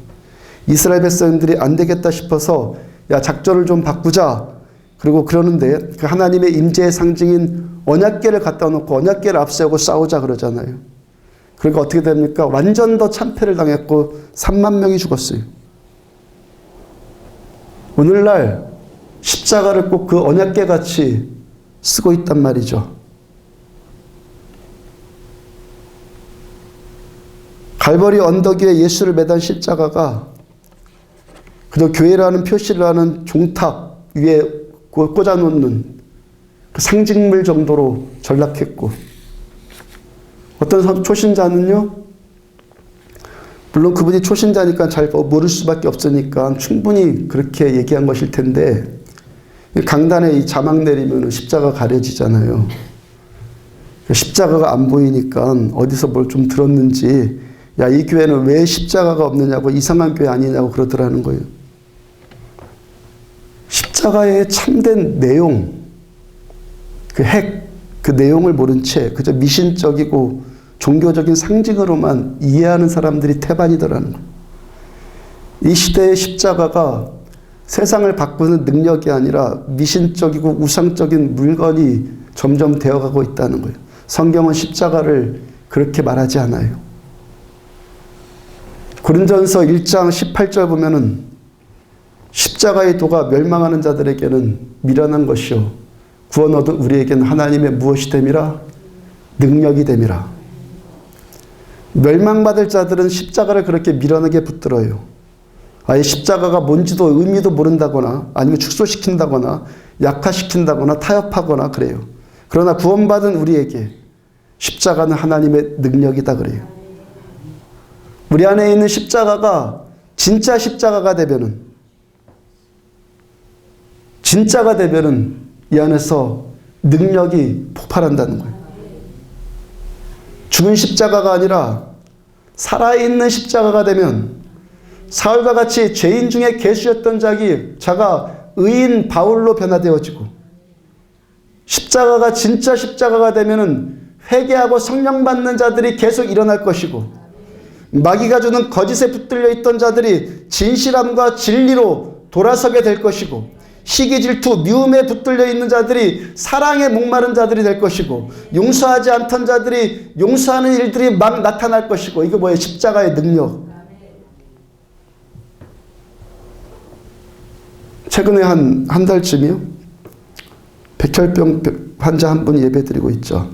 이스라엘 백성들이 안 되겠다 싶어서 야 작전을 좀 바꾸자. 그리고 그러는데 그 하나님의 임재의 상징인 언약궤를 갖다 놓고 언약궤를 앞세우고 싸우자 그러잖아요. 그러니까 어떻게 됩니까? 완전 더 참패를 당했고 3만 명이 죽었어요. 오늘날 십자가를 꼭 그 언약궤 같이 쓰고 있단 말이죠. 갈보리 언덕 위에 예수를 매단 십자가가 그저 교회라는 표시를 하는 종탑 위에 꽂아놓는 그 상징물 정도로 전락했고 어떤 초신자는요, 물론 그분이 초신자니까 잘 모를 수밖에 없으니까 충분히 그렇게 얘기한 것일 텐데 강단에 이 자막 내리면 십자가 가려지잖아요. 십자가가 안 보이니까 어디서 뭘 좀 들었는지 야, 이 교회는 왜 십자가가 없느냐고 이상한 교회 아니냐고 그러더라는 거예요. 십자가의 참된 내용, 그 내용을 모른 채 그저 미신적이고 종교적인 상징으로만 이해하는 사람들이 태반이더라는 거예요. 이 시대의 십자가가 세상을 바꾸는 능력이 아니라 미신적이고 우상적인 물건이 점점 되어가고 있다는 거예요. 성경은 십자가를 그렇게 말하지 않아요. 고린전서 1장 18절 보면은 십자가의 도가 멸망하는 자들에게는 미련한 것이요 구원 얻은 우리에게는 하나님의 무엇이 됨이라? 능력이 됨이라. 멸망받을 자들은 십자가를 그렇게 밀어내게 붙들어요. 아예 십자가가 뭔지도 의미도 모른다거나 아니면 축소시킨다거나 약화시킨다거나 타협하거나 그래요. 그러나 구원받은 우리에게 십자가는 하나님의 능력이다 그래요. 우리 안에 있는 십자가가 진짜 십자가가 되면은, 진짜가 되면은 이 안에서 능력이 폭발한다는 거예요. 죽은 십자가가 아니라 살아있는 십자가가 되면 사울과 같이 죄인 중에 계수였던 자가 의인 바울로 변화되어지고, 십자가가 진짜 십자가가 되면은 회개하고 성령 받는 자들이 계속 일어날 것이고, 마귀가 주는 거짓에 붙들려 있던 자들이 진실함과 진리로 돌아서게 될 것이고, 시기 질투 미움에 붙들려 있는 자들이 사랑에 목마른 자들이 될 것이고, 용서하지 않던 자들이 용서하는 일들이 막 나타날 것이고, 이거 뭐예요? 십자가의 능력. 최근에 한 달쯤이요, 백혈병 환자 한 분 예배드리고 있죠.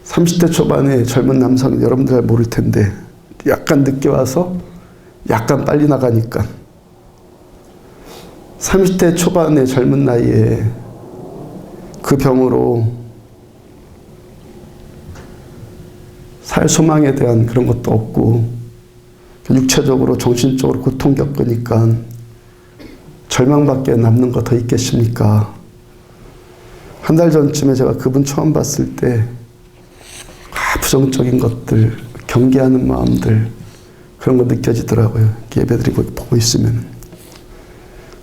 30대 초반의 젊은 남성, 여러분들 잘 모를 텐데 약간 늦게 와서 약간 빨리 나가니까 30대 초반의 젊은 나이에 그 병으로 살 소망에 대한 그런 것도 없고 육체적으로 정신적으로 고통 겪으니까 절망밖에 남는 거 더 있겠습니까? 한 달 전쯤에 제가 그분 처음 봤을 때 부정적인 것들, 경계하는 마음들, 그런 거 느껴지더라고요. 예배드리고 보고 있으면.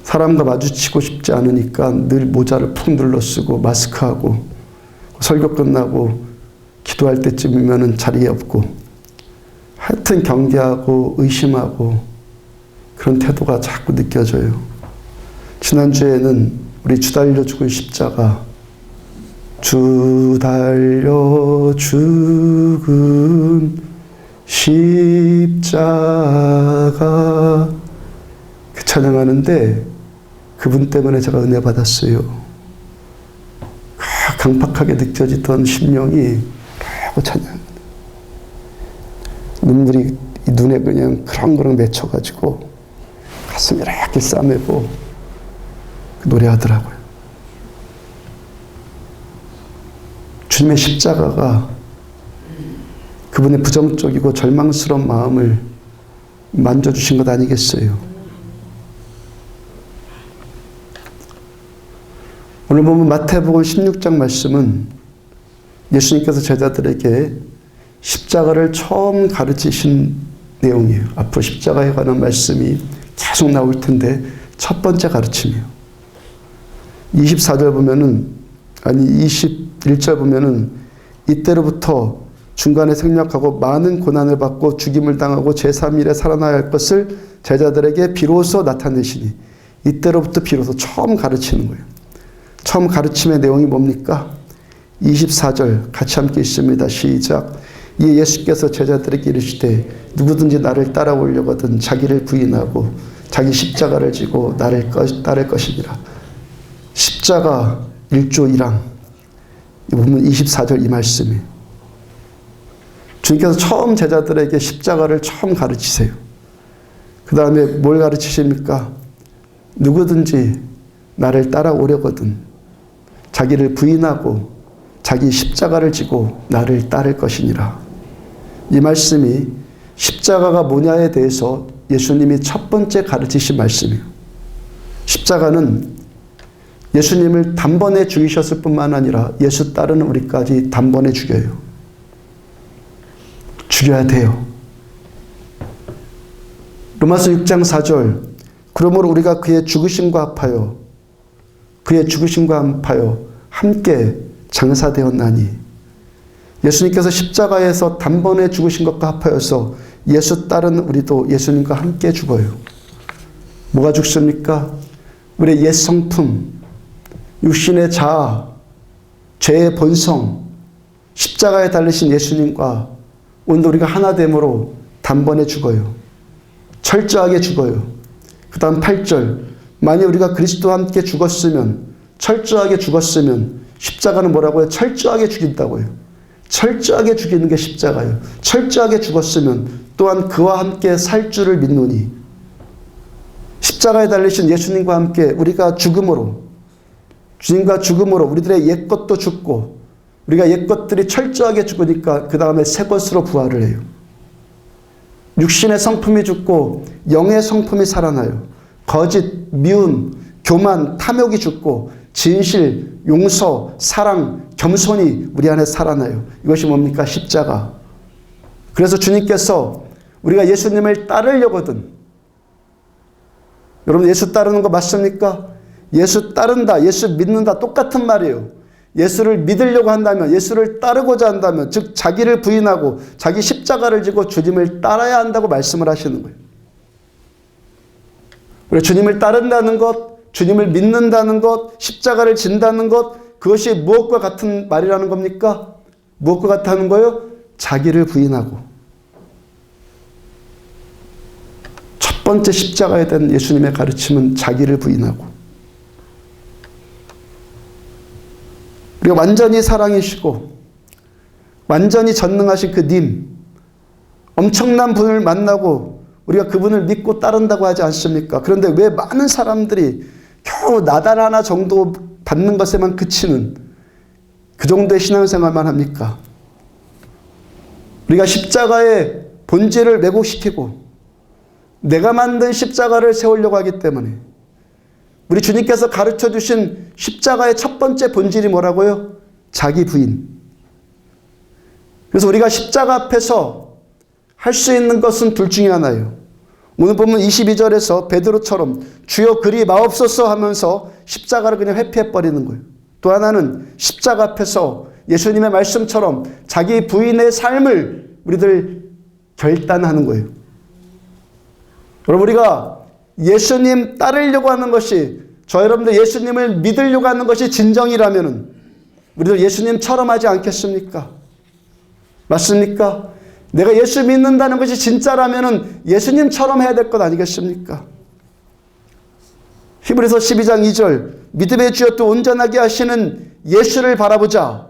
사람과 마주치고 싶지 않으니까 늘 모자를 푹 눌러 쓰고 마스크하고, 설교 끝나고 기도할 때쯤이면 자리에 없고, 하여튼 경계하고 의심하고 그런 태도가 자꾸 느껴져요. 지난주에는 우리 주 달려 죽은 십자가, 주 달려 죽은 십자가 그 찬양하는데 그분 때문에 제가 은혜 받았어요. 강팍하게 느껴지던 심령이 라고 찬양. 눈물이 눈에 그냥 그렁그렁 맺혀가지고 가슴이 이렇게 싸매고 노래하더라고요. 주님의 십자가가 그분의 부정적이고 절망스러운 마음을 만져주신 것 아니겠어요? 오늘 보면 마태복음 16장 말씀은 예수님께서 제자들에게 십자가를 처음 가르치신 내용이에요. 앞으로 십자가에 관한 말씀이 계속 나올 텐데 첫 번째 가르침이에요. 24절 보면은, 21절 보면은 이때로부터 중간에 생략하고 많은 고난을 받고 죽임을 당하고 제3일에 살아나야 할 것을 제자들에게 비로소 나타내시니, 이때로부터 비로소 처음 가르치는 거예요. 처음 가르침의 내용이 뭡니까? 24절 같이 함께 있습니다. 시작. 이에 예수께서 제자들에게 이르시되 누구든지 나를 따라오려거든 자기를 부인하고 자기 십자가를 지고 나를 따를 것이니라. 십자가 1조 1항. 보면 24절 이 말씀이. 주님께서 처음 제자들에게 십자가를 처음 가르치세요. 그 다음에 뭘 가르치십니까? 누구든지 나를 따라오려거든 자기를 부인하고 자기 십자가를 지고 나를 따를 것이니라. 이 말씀이 십자가가 뭐냐에 대해서 예수님이 첫 번째 가르치신 말씀이에요. 십자가는 예수님을 단번에 죽이셨을 뿐만 아니라 예수 따르는 우리까지 단번에 죽여요. 죽여야 돼요. 로마서 6장 4절. 그러므로 우리가 그의 죽으심과 합하여 함께 장사되었나니. 예수님께서 십자가에서 단번에 죽으신 것과 합하여서 예수 따르는 우리도 예수님과 함께 죽어요. 뭐가 죽습니까? 우리의 옛 성품, 육신의 자아, 죄의 본성, 십자가에 달리신 예수님과 오늘 우리가 하나됨으로 단번에 죽어요. 철저하게 죽어요. 그 다음 8절. 만약 우리가 그리스도와 함께 죽었으면, 철저하게 죽었으면 십자가는 뭐라고요? 철저하게 죽인다고요. 철저하게 죽이는 게 십자가예요. 철저하게 죽었으면 또한 그와 함께 살 줄을 믿노니, 십자가에 달리신 예수님과 함께 우리가 죽음으로, 주님과 죽음으로 우리들의 옛것도 죽고, 우리가 옛것들이 철저하게 죽으니까 그 다음에 새 것으로 부활을 해요. 육신의 성품이 죽고 영의 성품이 살아나요. 거짓, 미움, 교만, 탐욕이 죽고 진실, 용서, 사랑, 겸손이 우리 안에 살아나요. 이것이 뭡니까? 십자가. 그래서 주님께서 우리가 예수님을 따르려거든, 여러분 예수 따르는 거 맞습니까? 예수 따른다, 예수 믿는다 똑같은 말이에요. 예수를 믿으려고 한다면, 예수를 따르고자 한다면, 즉 자기를 부인하고 자기 십자가를 지고 주님을 따라야 한다고 말씀을 하시는 거예요. 그래서 주님을 따른다는 것, 주님을 믿는다는 것, 십자가를 진다는 것, 그것이 무엇과 같은 말이라는 겁니까? 무엇과 같다는 거예요? 자기를 부인하고. 첫 번째 십자가에 대한 예수님의 가르침은 자기를 부인하고, 우리가 완전히 사랑이시고 완전히 전능하신 그 님, 엄청난 분을 만나고 우리가 그분을 믿고 따른다고 하지 않습니까? 그런데 왜 많은 사람들이 겨우 나달 하나 정도 받는 것에만 그치는 그 정도의 신앙생활만 합니까? 우리가 십자가의 본질을 왜곡시키고 내가 만든 십자가를 세우려고 하기 때문에, 우리 주님께서 가르쳐 주신 십자가의 첫 번째 본질이 뭐라고요? 자기 부인. 그래서 우리가 십자가 앞에서 할 수 있는 것은 둘 중에 하나예요. 오늘 보면 22절에서 베드로처럼 주여 그리 마옵소서 하면서 십자가를 그냥 회피해버리는 거예요. 또 하나는 십자가 앞에서 예수님의 말씀처럼 자기 부인의 삶을 우리들 결단하는 거예요. 여러분, 우리가 예수님 따르려고 하는 것이, 저 여러분들 예수님을 믿으려고 하는 것이 진정이라면 우리도 예수님처럼 하지 않겠습니까? 맞습니까? 내가 예수 믿는다는 것이 진짜라면 예수님처럼 해야 될 것 아니겠습니까? 히브리서 12장 2절, 믿음의 주여 또 온전하게 하시는 예수를 바라보자.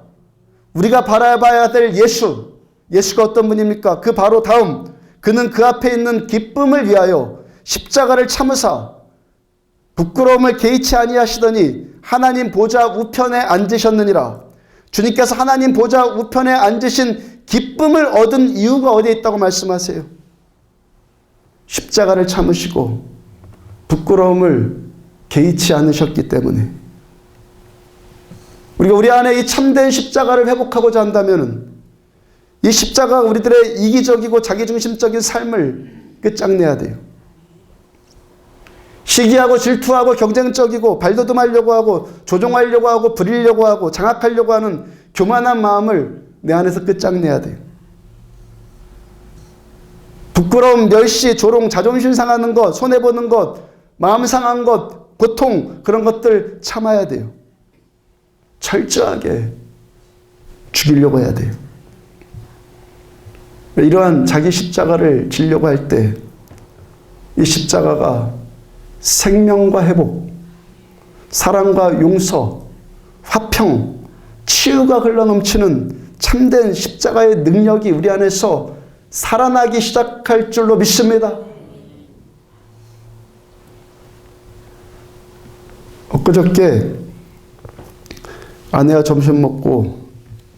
우리가 바라봐야 될 예수, 예수가 어떤 분입니까? 그 바로 다음, 그는 그 앞에 있는 기쁨을 위하여 십자가를 참으사 부끄러움을 개의치 아니하시더니 하나님 보좌 우편에 앉으셨느니라. 주님께서 하나님 보좌 우편에 앉으신 기쁨을 얻은 이유가 어디에 있다고 말씀하세요? 십자가를 참으시고 부끄러움을 개의치 않으셨기 때문에. 우리가 우리 안에 이 참된 십자가를 회복하고자 한다면 이 십자가가 우리들의 이기적이고 자기중심적인 삶을 끝장내야 돼요. 시기하고 질투하고 경쟁적이고 발돋움하려고 하고 조종하려고 하고 부리려고 하고 장악하려고 하는 교만한 마음을 내 안에서 끝장내야 돼요. 부끄러움, 멸시, 조롱, 자존심 상하는 것, 손해보는 것, 마음 상한 것, 고통, 그런 것들 참아야 돼요. 철저하게 죽이려고 해야 돼요. 이러한 자기 십자가를 지려고 할 때 이 십자가가 생명과 회복, 사랑과 용서, 화평, 치유가 흘러넘치는 참된 십자가의 능력이 우리 안에서 살아나기 시작할 줄로 믿습니다. 엊그저께 아내와 점심 먹고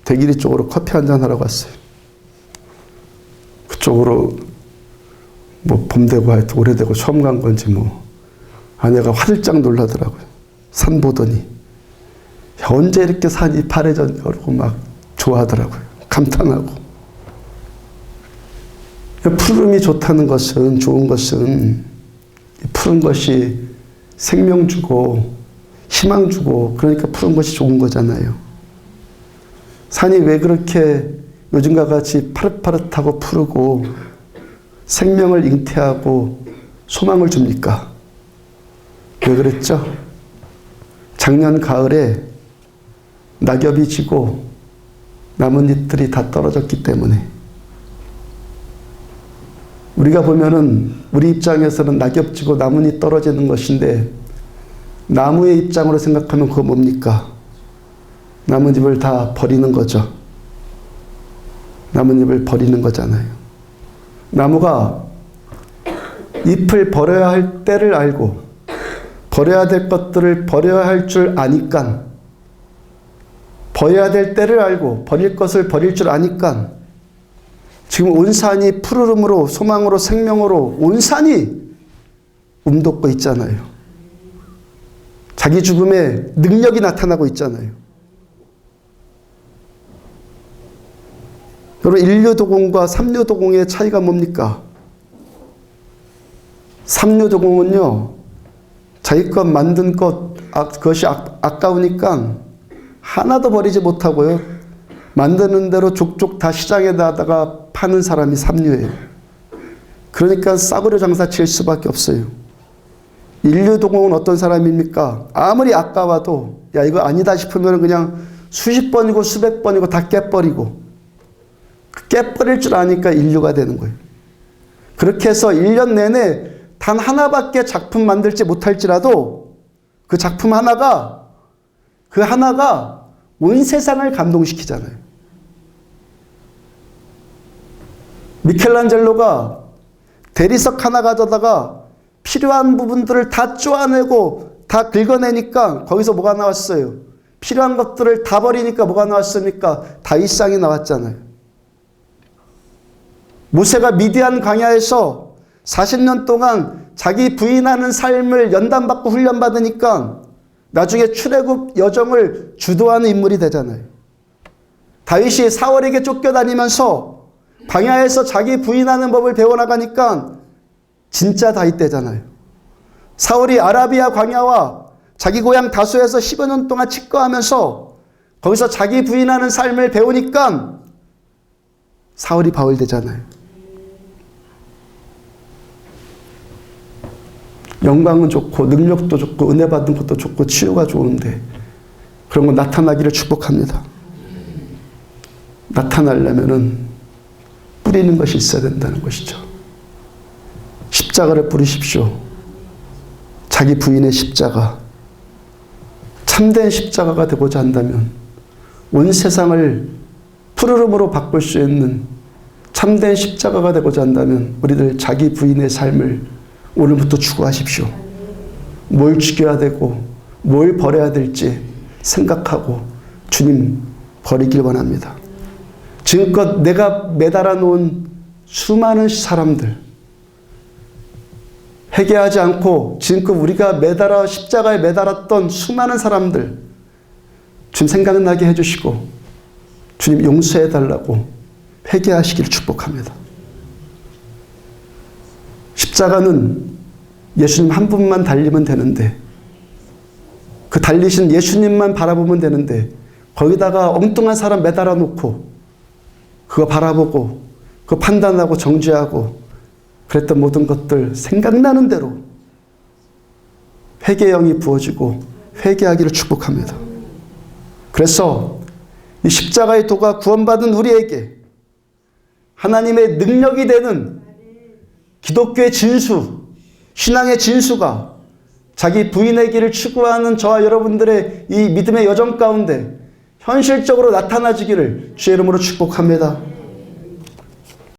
대길이 쪽으로 커피 한잔 하러 갔어요. 그쪽으로 뭐 봄되고 하여튼 오래되고 처음 간 건지 뭐 아내가 화들짝 놀라더라고요. 산 보더니 야, 언제 이렇게 산이 파래졌냐 그러고 막 좋아하더라고요. 감탄하고. 푸름이 좋다는 것은, 좋은 것은 푸른 것이 생명 주고 희망 주고, 그러니까 푸른 것이 좋은 거잖아요. 산이 왜 그렇게 요즘과 같이 파릇파릇하고 푸르고 생명을 잉태하고 소망을 줍니까? 왜 그랬죠? 작년 가을에 낙엽이 지고 나뭇잎들이 다 떨어졌기 때문에. 우리가 보면은 우리 입장에서는 낙엽 지고 나뭇잎 떨어지는 것인데 나무의 입장으로 생각하면 그거 뭡니까? 나뭇잎을 다 버리는 거죠. 나뭇잎을 버리는 거잖아요. 나무가 잎을 버려야 할 때를 알고 버려야 될 것들을 버려야 할 줄 아니까, 버려야 될 때를 알고 버릴 것을 버릴 줄 아니까 지금 온 산이 푸르름으로, 소망으로, 생명으로 온 산이 움돋고 있잖아요. 자기 죽음의 능력이 나타나고 있잖아요. 여러분, 인류도공과 삼류도공의 차이가 뭡니까? 삼류도공은요, 자기 것 만든 그것이 아까우니까 하나도 버리지 못하고요, 만드는 대로 족족 다 시장에 나다가 파는 사람이 삼류예요. 그러니까 싸구려 장사 칠 수밖에 없어요. 인류도공은 어떤 사람입니까? 아무리 아까워도 야 이거 아니다 싶으면 그냥 수십 번이고 수백 번이고 다 깨버리고, 깨버릴 줄 아니까 인류가 되는 거예요. 그렇게 해서 1년 내내 단 하나밖에 작품 만들지 못할지라도 그 작품 하나가, 그 하나가 온 세상을 감동시키잖아요. 미켈란젤로가 대리석 하나 가져다가 필요한 부분들을 다 쪼아내고 다 긁어내니까 거기서 뭐가 나왔어요? 필요한 것들을 다 버리니까 뭐가 나왔습니까? 다윗상이 나왔잖아요. 모세가 미디안 광야에서 40년 동안 자기 부인하는 삶을 연단받고 훈련받으니까 나중에 출애굽 여정을 주도하는 인물이 되잖아요. 다윗이 사울에게 쫓겨다니면서 광야에서 자기 부인하는 법을 배워나가니까 진짜 다윗 되잖아요. 사울이 아라비아 광야와 자기 고향 다소에서 15년 년 동안 칙거하면서 거기서 자기 부인하는 삶을 배우니까 사울이 바울 되잖아요. 영광은 좋고 능력도 좋고 은혜 받은 것도 좋고 치유가 좋은데 그런 거 나타나기를 축복합니다. 나타나려면은 뿌리는 것이 있어야 된다는 것이죠. 십자가를 뿌리십시오. 자기 부인의 십자가, 참된 십자가가 되고자 한다면, 온 세상을 푸르름으로 바꿀 수 있는 참된 십자가가 되고자 한다면 우리들 자기 부인의 삶을 오늘부터 추구하십시오. 뭘 죽여야 되고 뭘 버려야 될지 생각하고 주님 버리길 원합니다. 지금껏 내가 매달아 놓은 수많은 사람들, 회개하지 않고 지금껏 우리가 십자가에 매달았던 수많은 사람들 주님 생각나게 해주시고 주님 용서해달라고 회개하시기를 축복합니다. 십자가는 예수님 한 분만 달리면 되는데, 그 달리신 예수님만 바라보면 되는데 거기다가 엉뚱한 사람 매달아 놓고 그거 바라보고 그거 판단하고 정죄하고 그랬던 모든 것들 생각나는 대로 회개의 영이 부어지고 회개하기를 축복합니다. 그래서 이 십자가의 도가 구원받은 우리에게 하나님의 능력이 되는 기독교의 진수, 신앙의 진수가 자기 부인의 길을 추구하는 저와 여러분들의 이 믿음의 여정 가운데 현실적으로 나타나지기를 주의 이름으로 축복합니다.